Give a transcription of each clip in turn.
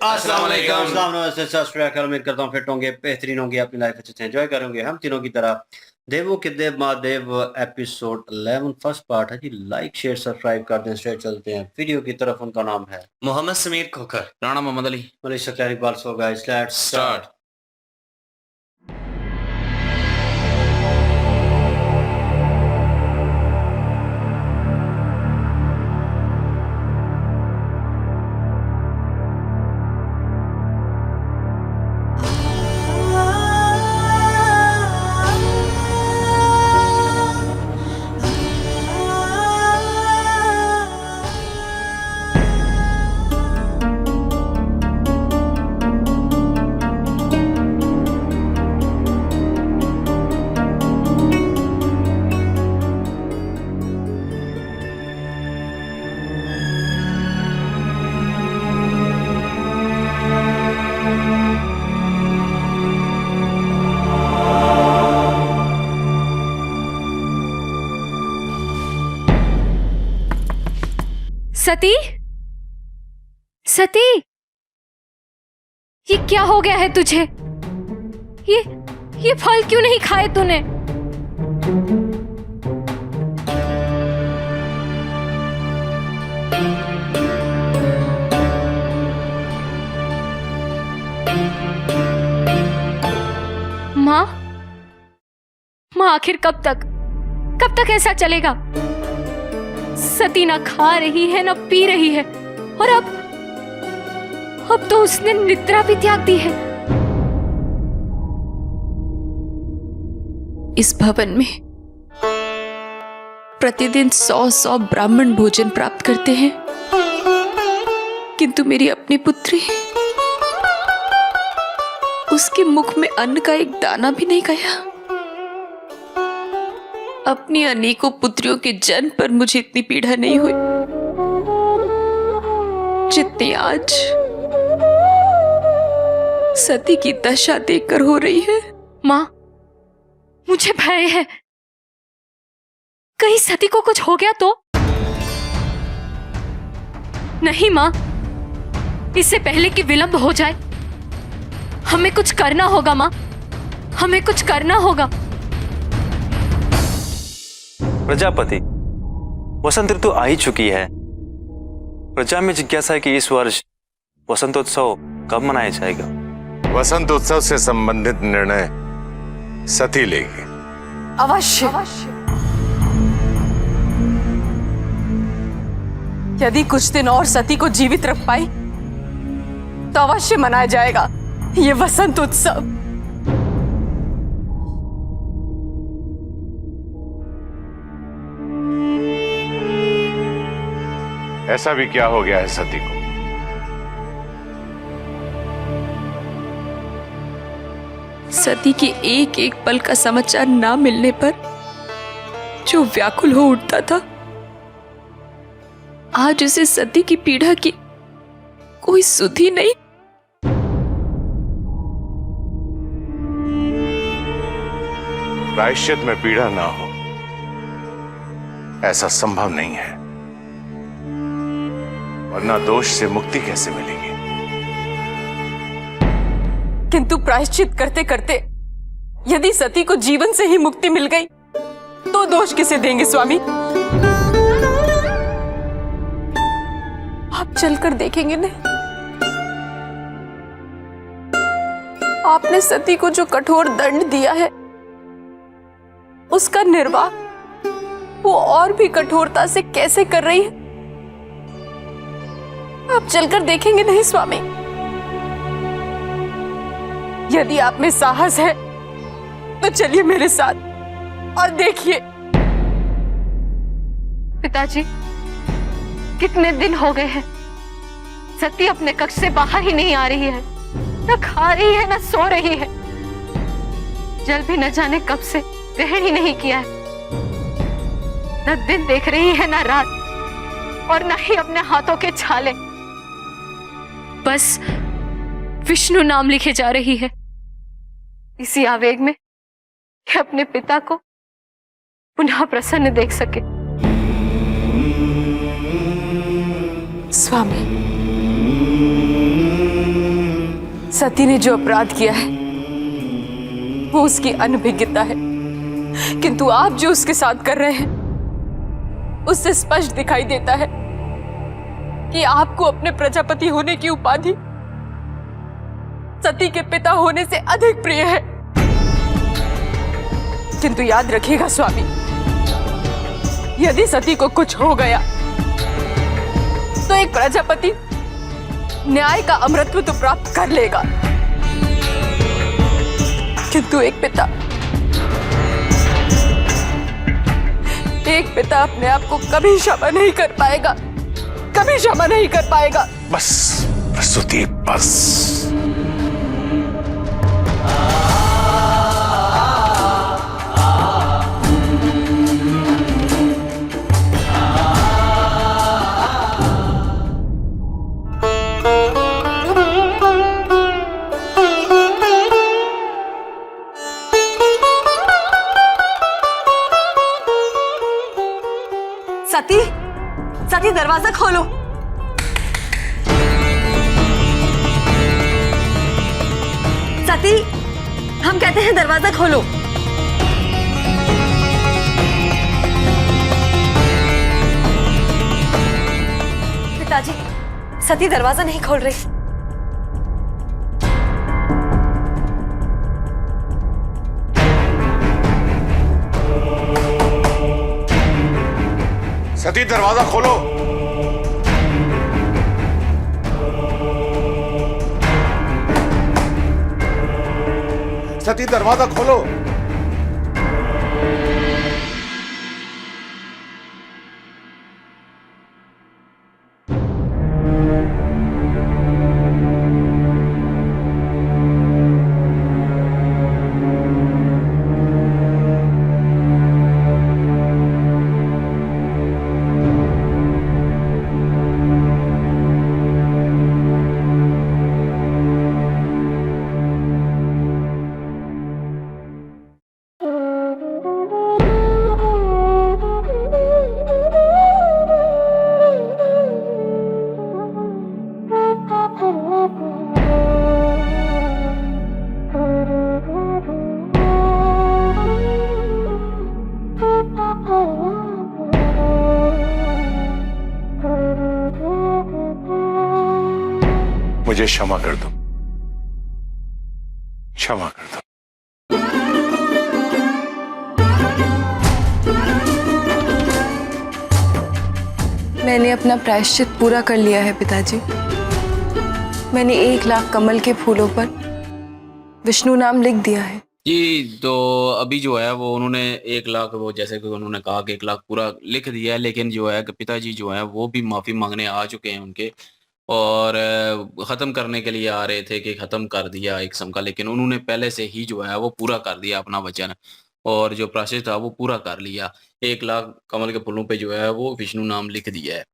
अस्सलाम वालेकुम। अस्सलाम वालेकुम, सत श्री अकाल। उम्मीद करता हूँ फिट होंगे, बेहतरीन होंगे, अपनी लाइफ अच्छे से एंजॉय करेंगे। हम तीनों की तरह देवों के देव महादेव एपिसोड 11 फर्स्ट पार्ट है जी। लाइक शेयर सब्सक्राइब कर दें। स्ट्रेट चलते हैं वीडियो की तरफ। उनका नाम है मोहम्मद समीर खोखर, राणा मोहम्मद अली। मलिक सत्यारी बाल। So guys let's start. सती, सती, ये क्या हो गया है तुझे? ये फल क्यों नहीं खाए तूने? माँ, माँ आखिर कब तक ऐसा चलेगा? सती ना खा रही है ना पी रही है, और अब तो उसने निद्रा भी त्याग दी है। इस भवन में प्रतिदिन 100 ब्राह्मण भोजन प्राप्त करते हैं, किंतु मेरी अपनी पुत्री, उसके मुख में अन्न का एक दाना भी नहीं गया। अपनी अनेकों पुत्रियों के जन्म पर मुझे इतनी पीड़ा नहीं हुई जितनी आज सती की दशा देखकर हो रही है। माँ, मुझे भय है, कहीं सती को कुछ हो गया तो? नहीं माँ, इससे पहले कि विलंब हो जाए हमें कुछ करना होगा। माँ, हमें कुछ करना होगा। प्रजापति, वसंत ऋतु आ ही चुकी है। प्रजा में जिज्ञासा है कि इस वर्ष वसंतोत्सव कब मनाया जाएगा। वसंतोत्सव से संबंधित निर्णय सती लेगी। अवश्य। यदि कुछ दिन और सती को जीवित रख पाई तो अवश्य मनाया जाएगा ये वसंत उत्सव। ऐसा भी क्या हो गया है सती को? सती के एक एक पल का समाचार ना मिलने पर जो व्याकुल हो उठता था, आज उसे सती की पीड़ा की कोई सुध ही नहीं। प्रायश्चित में पीड़ा ना हो, ऐसा संभव नहीं है, वरना दोष से मुक्ति कैसे मिलेगी? किंतु प्रायश्चित करते करते यदि सती को जीवन से ही मुक्ति मिल गई तो दोष किसे देंगे स्वामी? आप चलकर देखेंगे नहीं? आपने सती को जो कठोर दंड दिया है उसका निर्वाह वो और भी कठोरता से कैसे कर रही है? आप चलकर देखेंगे नहीं स्वामी? यदि आप में साहस है तो चलिए मेरे साथ और देखिए। पिताजी, कितने दिन हो गए हैं सती अपने कक्ष से बाहर ही नहीं आ रही है, न खा रही है न सो रही है। जल भी न जाने कब से ग्रहण ही नहीं किया है, न दिन देख रही है न रात, और न ही अपने हाथों के छाले। बस विष्णु नाम लिखे जा रही है, इसी आवेग में कि अपने पिता को पुनः प्रसन्न देख सके। स्वामी, सती ने जो अपराध किया है वो उसकी अनभिज्ञता है, किंतु आप जो उसके साथ कर रहे हैं उससे स्पष्ट दिखाई देता है कि आपको अपने प्रजापति होने की उपाधि सती के पिता होने से अधिक प्रिय है। किंतु याद रखिएगा स्वामी, यदि सती को कुछ हो गया तो एक प्रजापति न्याय का अमरत्व तो प्राप्त कर लेगा, किंतु एक पिता अपने आप को कभी क्षमा नहीं कर पाएगा, कभी क्षमा नहीं कर पाएगा। बस प्रसूति बस। सती, सती दरवाजा खोलो। सती, हम कहते हैं दरवाजा खोलो। पिताजी, सती दरवाजा नहीं खोल रही। सती दरवाजा खोलो। सती दरवाजा खोलो। मुझे क्षमा कर दो, क्षमा कर दो। मैंने अपना प्रायश्चित पूरा कर लिया है पिताजी। मैंने 1 लाख कमल के फूलों पर विष्णु नाम लिख दिया है। जी, तो अभी जो है वो उन्होंने 1 लाख, वो जैसे कि उन्होंने कहा कि 1 लाख पूरा लिख दिया है, लेकिन जो है कि पिताजी जो है वो भी माफ़ी मांगने आ चुके हैं उनके, और ख़त्म करने के लिए आ रहे थे कि ख़त्म कर दिया एक किस्म का, लेकिन उन्होंने पहले से ही जो है वो पूरा कर दिया अपना वचन, और जो प्रायश्चित था वो पूरा कर लिया। 1 लाख कमल के फूलों पे जो है वो विष्णु नाम लिख दिया है।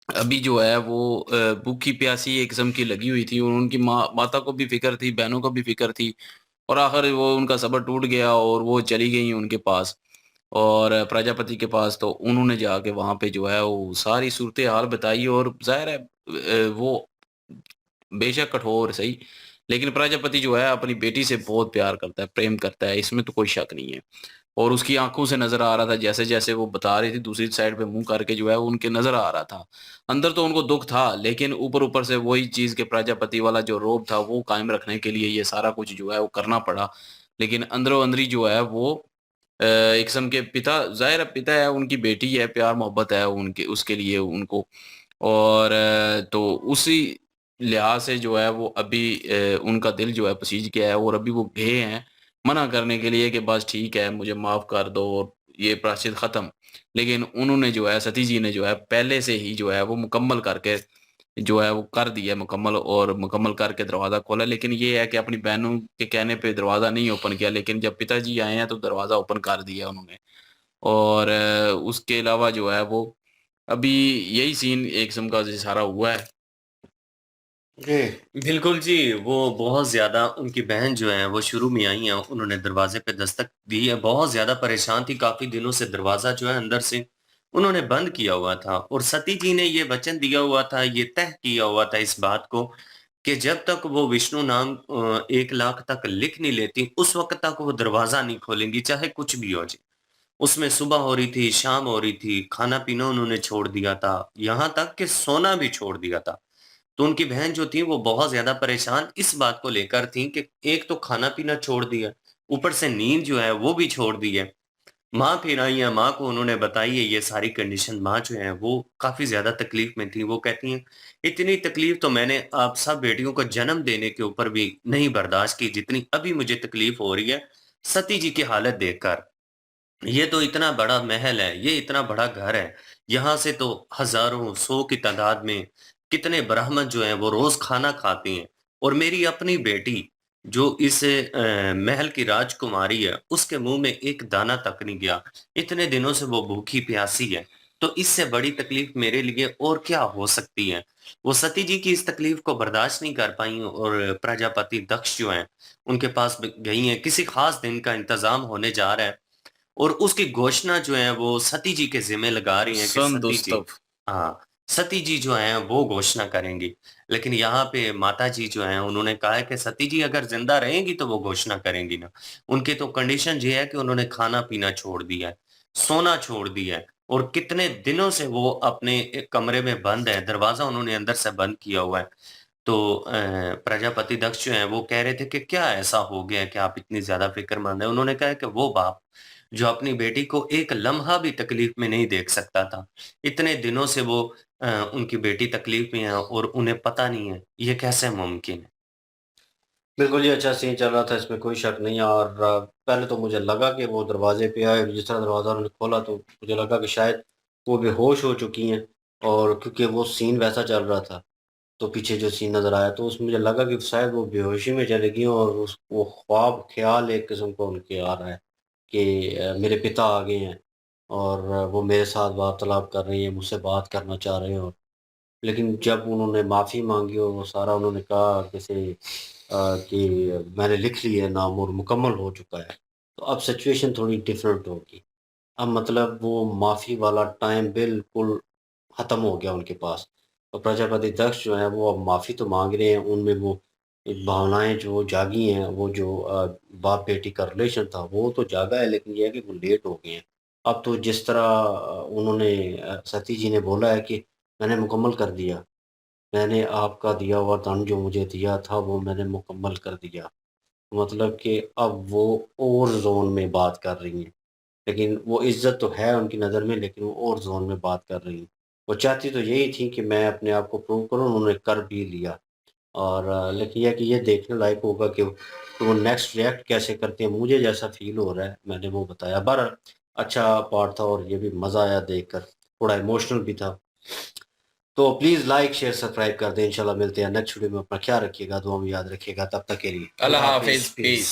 अभी जो है वो भूखी प्यासी एक किस्म की लगी हुई थी, और उनकी माता को भी फ़िक्र थी, बहनों को भी फ़िक्र थी, और आखिर वो उनका सब्र टूट गया और वो चली गई उनके पास और प्रजापति के पास। तो उन्होंने जाके वहाँ पे जो है वो सारी सूरत हाल बताई, और ज़ाहिर है वो बेशक कठोर सही, लेकिन प्रजापति जो है अपनी बेटी से बहुत प्यार करता है, प्रेम करता है, इसमें तो कोई शक नहीं है। और उसकी आंखों से नजर आ रहा था, जैसे जैसे वो बता रही थी दूसरी साइड पे मुंह करके जो है उनके नजर आ रहा था। अंदर तो उनको दुख था, लेकिन ऊपर ऊपर से वही चीज के प्रजापति वाला जो रोब था वो कायम रखने के लिए ये सारा कुछ जो है वो करना पड़ा। लेकिन अंदरों अंदरी जो है वो एक किस्म के पिता, जाहिर है पिता है, उनकी बेटी है, प्यार मोहब्बत है उनके उसके लिए उनको, और तो उसी लिहाज से जो है वो अभी उनका दिल जो है पसीज गया है, और अभी वो गए हैं मना करने के लिए कि बस ठीक है मुझे माफ़ कर दो और ये प्रायश्चित ख़त्म। लेकिन उन्होंने जो है सती जी ने जो है पहले से ही जो है वो मुकम्मल करके जो है वो कर दिया मुकम्मल, और मुकम्मल करके दरवाज़ा खोला। लेकिन ये है कि अपनी बहनों के कहने पे दरवाज़ा नहीं ओपन किया, लेकिन जब पिताजी आए हैं तो दरवाज़ा ओपन कर दिया उन्होंने। और उसके अलावा जो है वो अभी यही सीन एक किस्म का सारा हुआ है। जी बिल्कुल जी, वो बहुत ज़्यादा उनकी बहन जो है वो शुरू में आई हैं, उन्होंने दरवाजे पे दस्तक दी है, बहुत ज़्यादा परेशान थी, काफ़ी दिनों से दरवाज़ा जो है अंदर से उन्होंने बंद किया हुआ था, और सती जी ने ये वचन दिया हुआ था, ये तय किया हुआ था इस बात को कि जब तक वो विष्णु नाम 1 लाख तक लिख नहीं लेती, उस वक़्त तक वो दरवाज़ा नहीं खोलेंगी, चाहे कुछ भी हो जाए। उसमें सुबह हो रही थी, शाम हो रही थी, खाना-पीना उन्होंने छोड़ दिया था, यहाँ तक कि सोना भी छोड़ दिया था। तो उनकी बहन जो थी वो बहुत ज़्यादा परेशान इस बात को लेकर थी कि एक तो खाना-पीना छोड़ दिया, ऊपर से नींद जो है वो भी छोड़ दी है। माँ फिर आई हैं, माँ को उन्होंने बताई है ये सारी कंडीशन, माँ जो है वो काफ़ी ज़्यादा तकलीफ़ में थी। वो कहती हैं, इतनी तकलीफ़ तो मैंने आप सब बेटियों को जन्म देने के ऊपर भी नहीं बर्दाश्त की, जितनी अभी मुझे तकलीफ़ हो रही है, सती जी की हालत देखकर। ये तो इतना बड़ा महल है, ये इतना बड़ा घर है, यहाँ से तो हज़ारों, 100 की तादाद में कितने ब्राह्मण जो हैं वो रोज़ खाना खाते हैं और मेरी अपनी बेटी जो इस महल की राजकुमारी है, उसके मुँह में एक दाना तक नहीं गया। इतने दिनों से वो भूखी-प्यासी है, तो इससे बड़ी तकलीफ़ मेरे लिए और क्या हो सकती है? वो सती जी की इस तकलीफ़ को बर्दाश्त नहीं कर पाईं और प्रजापति दक्ष जो हैं, उनके पास ब गई हैं, किसी ख़ास दिन का इंतज़ाम होने जा रहा है और उसकी घोषणा जो है वो सती जी के ज़िम्मे लगा रही हैं कि सती जी, संदुस्तव। हाँ, सती जी जो हैं वो घोषणा करेंगी। लेकिन यहाँ पे माताजी जो हैं उन्होंने कहा है कि सती जी अगर ज़िंदा रहेंगी तो वो घोषणा करेंगी ना। उनकी तो कंडीशन ये है कि उन्होंने खाना-पीना छोड़ दिया है, सोना छोड़ दिया है और कितने दिनों से वो अपने एक कमरे में बंद है, दरवाज़ा उन्होंने अंदर से बंद किया हुआ है। तो प्रजापति दक्ष जो हैं वो कह रहे थे कि क्या ऐसा हो गया है कि आप इतनी ज़्यादा फ़िक्रमंद हैं? उन्होंने कहा कि वो बाप जो अपनी बेटी को एक लम्हा भी तकलीफ में नहीं देख सकता था। इतने दिनों से वो उनकी बेटी तकलीफ में है और उन्हें पता नहीं है, ये कैसे मुमकिन है? बिल्कुल जी, अच्छा सीन चल रहा था, इसमें कोई शक नहीं है और पहले तो मुझे लगा कि वो दरवाज़े पे आए और जिस तरह दरवाज़ा उन्होंने खोला तो मुझे लगा कि शायद वो बेहोश हो चुकी हैं और क्योंकि वो सीन वैसा चल रहा था, तो पीछे जो सीन नज़र आया तो उसमें मुझे लगा कि शायद वो बेहोशी में चली गई और उस वो ख्वाब ख़्याल एक किस्म का उनके आ रहा है कि मेरे पिता आ गए हैं और वो मेरे साथ वार्तालाप कर रही हैं, मुझसे बात करना चाह रहे हैं और लेकिन जब उन्होंने माफ़ी माँगी और वो सारा उन्होंने कहा जैसे कि मैंने लिख लिया है नाम और मुकम्मल हो चुका है। तो अब सिचुएशन थोड़ी डिफरेंट होगी। अब मतलब वो माफ़ी वाला टाइम बिल्कुल ख़त्म हो गया उनके पास। तो प्रजापति दक्ष जो हैं वो अब माफ़ी तो माँग रहे हैं, उनमें वो एक भावनाएँ जो जागी हैं, वो जो बाप-बेटी का रिलेशन था वो तो जागा है लेकिन ये है कि वो लेट हो गए हैं। अब तो जिस तरह उन्होंने सती जी ने बोला है कि मैंने मुकम्मल कर दिया। मैंने आपका दिया हुआ दान जो मुझे दिया था वो मैंने मुकम्मल कर दिया। मतलब कि अब वो और ज़ोन में बात कर रही हैं। लेकिन वो इज़्ज़त तो है उनकी नज़र में लेकिन वो और ज़ोन में बात कर रही हैं। वो चाहती तो यही थी कि मैं अपने आप को प्रूव करूँ, उन्होंने कर भी लिया। और लेकिन ये है कि ये देखने लायक होगा कि वो नेक्स्ट रिएक्ट कैसे करते हैं। मुझे जैसा फ़ील हो रहा है मैंने वो बताया। बहरहाल अच्छा पार्ट था और ये भी मज़ा आया देखकर, थोड़ा इमोशनल भी था। तो प्लीज़ लाइक, शेयर, सब्सक्राइब कर दें। इंशाल्लाह मिलते हैं नेक्स्ट वीडियो में। अपना ख्याल रखिएगा, दुआ में याद रखिएगा। तब तक के लिए अल्लाह अल्लाह हाफ़िज़, हाफ़िज़, पीस। पीस।